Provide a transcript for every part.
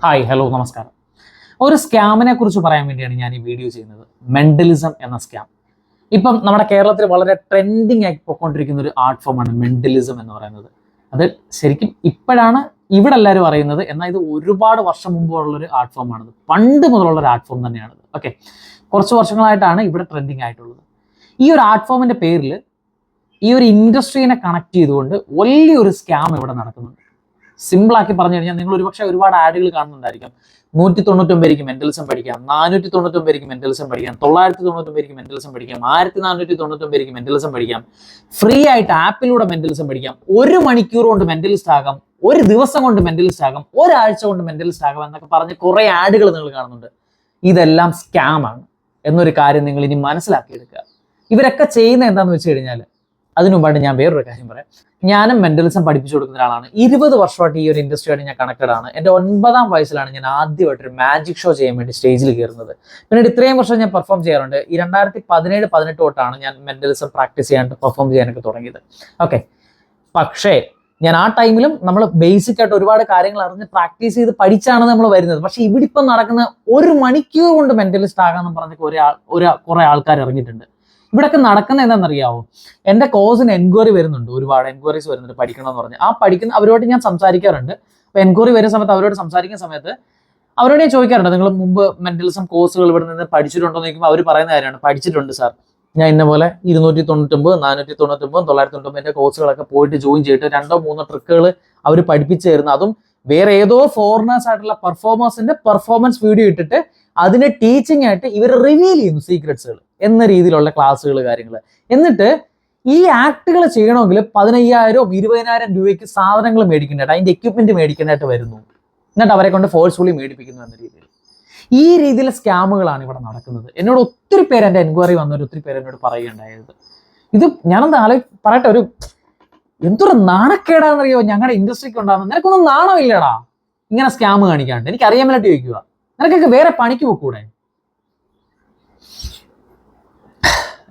Hi, hello, നമസ്കാരം. ഒരു സ്കാമിനെ കുറിച്ച് പറയാൻ വേണ്ടിയാണ് ഞാൻ ഈ വീഡിയോ ചെയ്യുന്നത്. മെന്റലിസം എന്ന സ്കാം. ഇപ്പം നമ്മുടെ കേരളത്തിൽ വളരെ ട്രെൻഡിങ് ആയി പോയിക്കൊണ്ടിരിക്കുന്ന ഒരു ആർട്ട് ഫോമാണ് മെന്റലിസം എന്ന് പറയുന്നത്. അത് ശരിക്കും ഇപ്പോഴാണ് ഇവിടെ എല്ലാവരും അറിയുന്നത്. എന്നാൽ ഇത് ഒരുപാട് വർഷം മുമ്പുള്ളൊരു ആർട്ട് ഫോമാണിത്. പണ്ട് മുതലുള്ള ഒരു ആർട്ട് ഫോം തന്നെയാണിത്. ഓക്കെ, കുറച്ച് വർഷങ്ങളായിട്ടാണ് ഇവിടെ ട്രെൻഡിങ് ആയിട്ടുള്ളത്. ഈ ഒരു ആർട്ട് ഫോമിന്റെ പേരിൽ ഈ ഒരു ഇൻഡസ്ട്രീനെ കണക്ട് ചെയ്തുകൊണ്ട് വലിയൊരു സ്കാം ഇവിടെ നടക്കുന്നുണ്ട്. സിമ്പിളാക്കി പറഞ്ഞു കഴിഞ്ഞാൽ നിങ്ങൾ ഒരുപക്ഷെ ഒരുപാട് ആഡുകൾ കാണുന്നുണ്ടായിരിക്കും. 199 മെന്റലിസം പഠിക്കാം, 499 മെന്റലിസം പഠിക്കാം, 999 മെന്റലിസം പഠിക്കാം, 1499 മെന്റലിസം പഠിക്കാം, ഫ്രീ ആയിട്ട് ആപ്പിലൂടെ മെന്റലിസം പഠിക്കാം, 1 മണിക്കൂർ കൊണ്ട് മെന്റലിസ്റ്റ് ആകാം, 1 ദിവസം കൊണ്ട് മെന്റലിസ്റ്റ് ആകാം, ഒരാഴ്ച കൊണ്ട് മെന്റലിസ്റ്റ് ആകാം എന്നൊക്കെ പറഞ്ഞ് കുറെ ആഡുകൾ നിങ്ങൾ കാണുന്നുണ്ട്. ഇതെല്ലാം സ്കാമാണ് എന്നൊരു കാര്യം നിങ്ങൾ ഇനി മനസ്സിലാക്കിയെടുക്കുക. ഇവരൊക്കെ ചെയ്യുന്ന എന്താണെന്ന് വെച്ച് കഴിഞ്ഞാൽ, അതിനു മുമ്പായിട്ട് ഞാൻ വേറൊരു കാര്യം പറയാം. ഞാനും മെന്റലിസം പഠിപ്പിച്ചു കൊടുക്കുന്ന ഒരാളാണ്. 20 വർഷമായിട്ട് ഈ ഒരു ഇൻഡസ്ട്രിയായിട്ട് ഞാൻ കണക്റ്റഡ് ആണ്. എൻ്റെ 9ാം വയസ്സിലാണ് ഞാൻ ആദ്യമായിട്ടൊരു മാജിക് ഷോ ചെയ്യാൻ വേണ്ടി സ്റ്റേജിൽ കയറുന്നത്. പിന്നീട് ഇത്രയും വർഷം ഞാൻ പെർഫോം ചെയ്യാറുണ്ട്. ഈ 2017-18 തൊട്ടാണ് ഞാൻ മെന്റലിസം പ്രാക്ടീസ് ചെയ്യാൻ പെർഫോം ചെയ്യാനൊക്കെ തുടങ്ങിയത്. ഓക്കെ, പക്ഷേ ഞാൻ ആ ടൈമിലും നമ്മൾ ബേസിക് ആയിട്ട് ഒരുപാട് കാര്യങ്ങൾ അറിഞ്ഞ് പ്രാക്ടീസ് ചെയ്ത് പഠിച്ചാണ് നമ്മൾ വരുന്നത്. പക്ഷെ ഇവിടെ ഇപ്പം നടക്കുന്ന 1 മണിക്കൂർ കൊണ്ട് മെന്റലിസ്റ്റ് ആകാമെന്ന് പറഞ്ഞ് കുറെ ആൾക്കാർ ഇറങ്ങിയിട്ടുണ്ട്. ഇവിടെയൊക്കെ നടക്കുന്ന എന്താണെന്നറിയാവോ? എൻ്റെ കോഴ്സിന് എൻക്വയറി വരുന്നുണ്ട്, ഒരുപാട് എൻക്വയറീസ് വരുന്നുണ്ട് പഠിക്കണമെന്ന് പറഞ്ഞ്. ആ പഠിക്കുന്ന അവരോട് ഞാൻ സംസാരിക്കാറുണ്ട്. അപ്പോൾ എൻക്വയറി വരുന്ന സമയത്ത് അവരോട് സംസാരിക്കുന്ന സമയത്ത് അവരോട് ഞാൻ ചോദിക്കാറുണ്ട്, നിങ്ങൾ മുമ്പ് മെന്റലിസം കോഴ്സുകൾ ഇവിടെ നിന്ന് പഠിച്ചിട്ടുണ്ടോ എന്ന് ചോദിക്കുമ്പോൾ അവർ പറയുന്ന കാര്യമാണ്, പഠിച്ചിട്ടുണ്ട് സാർ. ഞാൻ ഇന്ന പോലെ 299, 499, 999 കോഴ്സുകളൊക്കെ പോയിട്ട് ജോയിൻ ചെയ്തിട്ട് 2-3 ട്രിക്കുകൾ അവർ പഠിപ്പിച്ചു തരുന്നു. അതും വേറെ ഏതോ ഫോറിനേഴ്സ് ആയിട്ടുള്ള പെർഫോമേഴ്സിന്റെ പെർഫോമൻസ് വീഡിയോ ഇട്ടിട്ട് അതിന് ടീച്ചിങ് ആയിട്ട് ഇവർ റിവീൽ ചെയ്യുന്നു സീക്രട്സുകൾ എന്ന രീതിയിലുള്ള ക്ലാസ്സുകൾ, കാര്യങ്ങൾ. എന്നിട്ട് ഈ ആക്ടുകൾ ചെയ്യണമെങ്കിൽ 15,000-20,000 രൂപയ്ക്ക് സാധനങ്ങൾ മേടിക്കേണ്ടതായിട്ട്, അതിന്റെ എക്യുപ്മെന്റ് മേടിക്കേണ്ടതായിട്ട് വരുന്നു. എന്നിട്ട് അവരെ കൊണ്ട് ഫോഴ്സ്ഫുള്ളി മേടിപ്പിക്കുന്നു എന്ന രീതിയിൽ. ഈ രീതിയിലെ സ്കാമുകളാണ് ഇവിടെ നടക്കുന്നത്. എന്നോട് ഒത്തിരി പേര്, എൻ്റെ എൻക്വയറി വന്നവർ ഒത്തിരി പേര് എന്നോട് പറയുകയുണ്ടായത്. ഇത് ഞാനെന്താ പറയട്ടെ, എന്തൊരു നാണക്കേടാന്നറിയോ ഞങ്ങളുടെ ഇൻഡസ്ട്രിക്ക് ഉണ്ടാകുന്നത്. നിനക്കൊന്നും നാണമില്ലടാ ഇങ്ങനെ സ്കാം കാണിക്കാണ്ട്. എനിക്ക് അറിയാൻ വേണ്ടി ചോദിക്കുക, നിനക്കൊക്കെ വേറെ പണിക്ക് പോക്കൂടെ?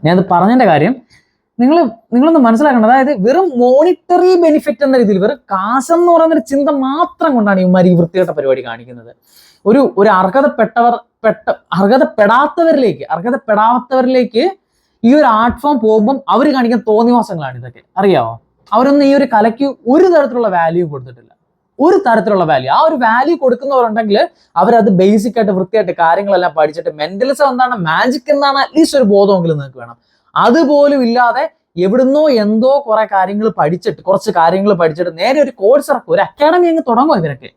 ഞാനത് പറഞ്ഞതിന്റെ കാര്യം നിങ്ങളൊന്ന് മനസ്സിലാക്കണം. അതായത് വെറും മോണിറ്ററി ബെനിഫിറ്റ് എന്ന രീതിയിൽ, വെറും കാശെന്ന് പറയുന്നൊരു ചിന്ത മാത്രം കൊണ്ടാണ് ഇവന്മാർ ഈ വൃത്തികെട്ട പരിപാടി കാണിക്കുന്നത്. ഒരു അർഹതപ്പെടാത്തവരിലേക്ക് ഈ ഒരു ആർട്ട് ഫോം പോകുമ്പം അവർ കാണിക്കുന്ന തോന്നിവാസങ്ങളാണ് ഇതൊക്കെ. അറിയാവോ? അവരൊന്നും ഈ ഒരു കലയ്ക്ക് ഒരു തരത്തിലുള്ള വാല്യൂ കൊടുത്തിട്ടില്ല, ഒരു തരത്തിലുള്ള വാല്യൂ. ആ ഒരു വാല്യൂ കൊടുക്കുന്നവരുണ്ടെങ്കിൽ അവരത് ബേസിക് ആയിട്ട് വൃത്തിയായിട്ട് കാര്യങ്ങളെല്ലാം പഠിച്ചിട്ട് മെന്റലിസം എന്താണ്, മാജിക് എന്താണ്, അറ്റ്ലീസ്റ്റ് ഒരു ബോധമെങ്കിലും നിങ്ങൾക്ക് വേണം. അതുപോലും ഇല്ലാതെ എവിടുന്നോ എന്തോ കുറച്ച് കാര്യങ്ങൾ പഠിച്ചിട്ട് നേരെ ഒരു കോഴ്സ് ഇറക്കും, ഒരു അക്കാഡമി അങ്ങ് തുടങ്ങുമോ ഇവരൊക്കെ.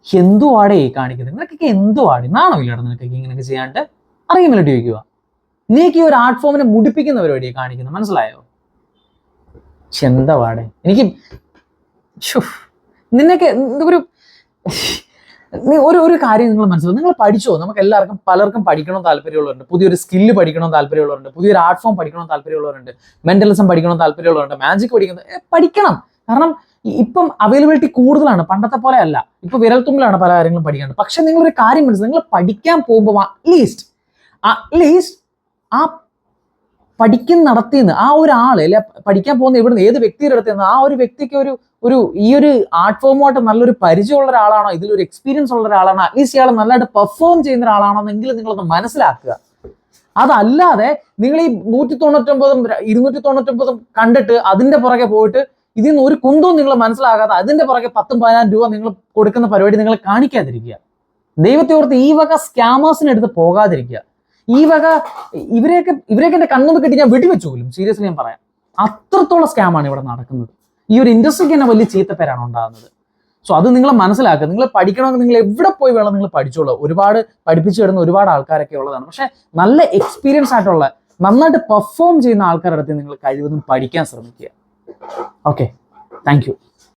എന്തുവാടേ കാണിക്കുന്നത്? നിനക്കൊക്കെ എന്തുവാടി? നാണോ ഇല്ലാടെ നിനക്കൊക്കെ ഇങ്ങനെയൊക്കെ ചെയ്യാണ്ട്? അറിയാൻ വേണ്ടി ചോദിക്കുക. നീക്ക് ഈ ഒരു ആർട്ട് ഫോമിനെ മുടിപ്പിക്കുന്ന പരിപാടിയെ കാണിക്കുന്നത്, മനസ്സിലായോ? ചെന്തവാടെ എനിക്ക് നിന്നൊക്കെ ഒരു കാര്യം നിങ്ങൾ മനസ്സിലാവും. നിങ്ങൾ പഠിച്ചോ? നമുക്ക് പലർക്കും പഠിക്കണം താല്പര്യമുള്ളവരുണ്ട്, പുതിയൊരു സ്കില്ല് പഠിക്കണം താല്പര്യമുള്ളവരുണ്ട്, പുതിയൊരു ആർട്ട് ഫോം പഠിക്കണം താല്പര്യമുള്ളവരുണ്ട്, മെന്റലിസം പഠിക്കണം താല്പര്യമുള്ളവരുണ്ട്, മാജിക് പഠിക്കണം. കാരണം ഇപ്പം അവൈലബിലിറ്റി കൂടുതലാണ്, പണ്ടത്തെ പോലെ അല്ല. ഇപ്പൊ വിരൽത്തുമ്പിലാണ് പല കാര്യങ്ങളും പഠിക്കേണ്ടത്. പക്ഷെ നിങ്ങളൊരു കാര്യം മനസ്സിലാവും, നിങ്ങൾ പഠിക്കാൻ പോകുമ്പോൾ അറ്റ്ലീസ്റ്റ് ആ നടത്തിയെന്ന് ആ ഒരാള്, അല്ലെ പഠിക്കാൻ പോകുന്ന ഇവിടുന്ന് ഏത് വ്യക്തിയുടെ അടുത്ത് ആ ഒരു വ്യക്തിക്ക് ഈ ഒരു ആർട്ട് ഫോമുമായിട്ട് നല്ലൊരു പരിചയമുള്ള ഒരാളാണോ, ഇതിലൊരു എക്സ്പീരിയൻസ് ഉള്ള ഒരാളാണോ, അറ്റ്ലീസ്റ്റ് ഇയാൾ നല്ലതായിട്ട് പെർഫോം ചെയ്യുന്ന ഒരാളാണോ എന്നെങ്കിലും നിങ്ങളൊന്ന് മനസ്സിലാക്കുക. അതല്ലാതെ നിങ്ങൾ ഈ 199-299 കണ്ടിട്ട് അതിന്റെ പുറകെ പോയിട്ട് ഇതിൽ നിന്ന് ഒരു കുന്തവും നിങ്ങൾ മനസ്സിലാകാതെ അതിന്റെ പുറകെ 10,000-10,000 രൂപ നിങ്ങൾ കൊടുക്കുന്ന പരിപാടി നിങ്ങൾ കാണിക്കാതിരിക്കുക. ദൈവത്തെ ഓർത്ത് ഈ വക സ്കാമേഴ്സിന് എടുത്ത് പോകാതിരിക്കുക. ഇവരെയൊക്കെ എന്റെ കണ്ണൊന്ന് കെട്ടി ഞാൻ വെടിവെച്ചു പോലും, സീരിയസ്ലി ഞാൻ പറയാം. അത്രത്തോളം സ്കാമാണ് ഇവിടെ നടക്കുന്നത്. ഈ ഒരു ഇൻഡസ്ട്രിക്ക് തന്നെ വലിയ ചീത്തപ്പേരാണ് ഉണ്ടാകുന്നത്. സോ അത് നിങ്ങൾ മനസ്സിലാക്കുക. നിങ്ങൾ പഠിക്കണമെങ്കിൽ നിങ്ങൾ എവിടെ പോയി വേണം നിങ്ങൾ പഠിച്ചോളൂ. ഒരുപാട് പഠിപ്പിച്ചു വരുന്ന ഒരുപാട് ആൾക്കാരൊക്കെ ഉള്ളതാണ്. പക്ഷെ നല്ല എക്സ്പീരിയൻസ് ആയിട്ടുള്ള, നന്നായിട്ട് പെർഫോം ചെയ്യുന്ന ആൾക്കാരുടെ അടുത്ത് നിങ്ങൾ കഴിവതും പഠിക്കാൻ ശ്രമിക്കുക. Okay, thank you.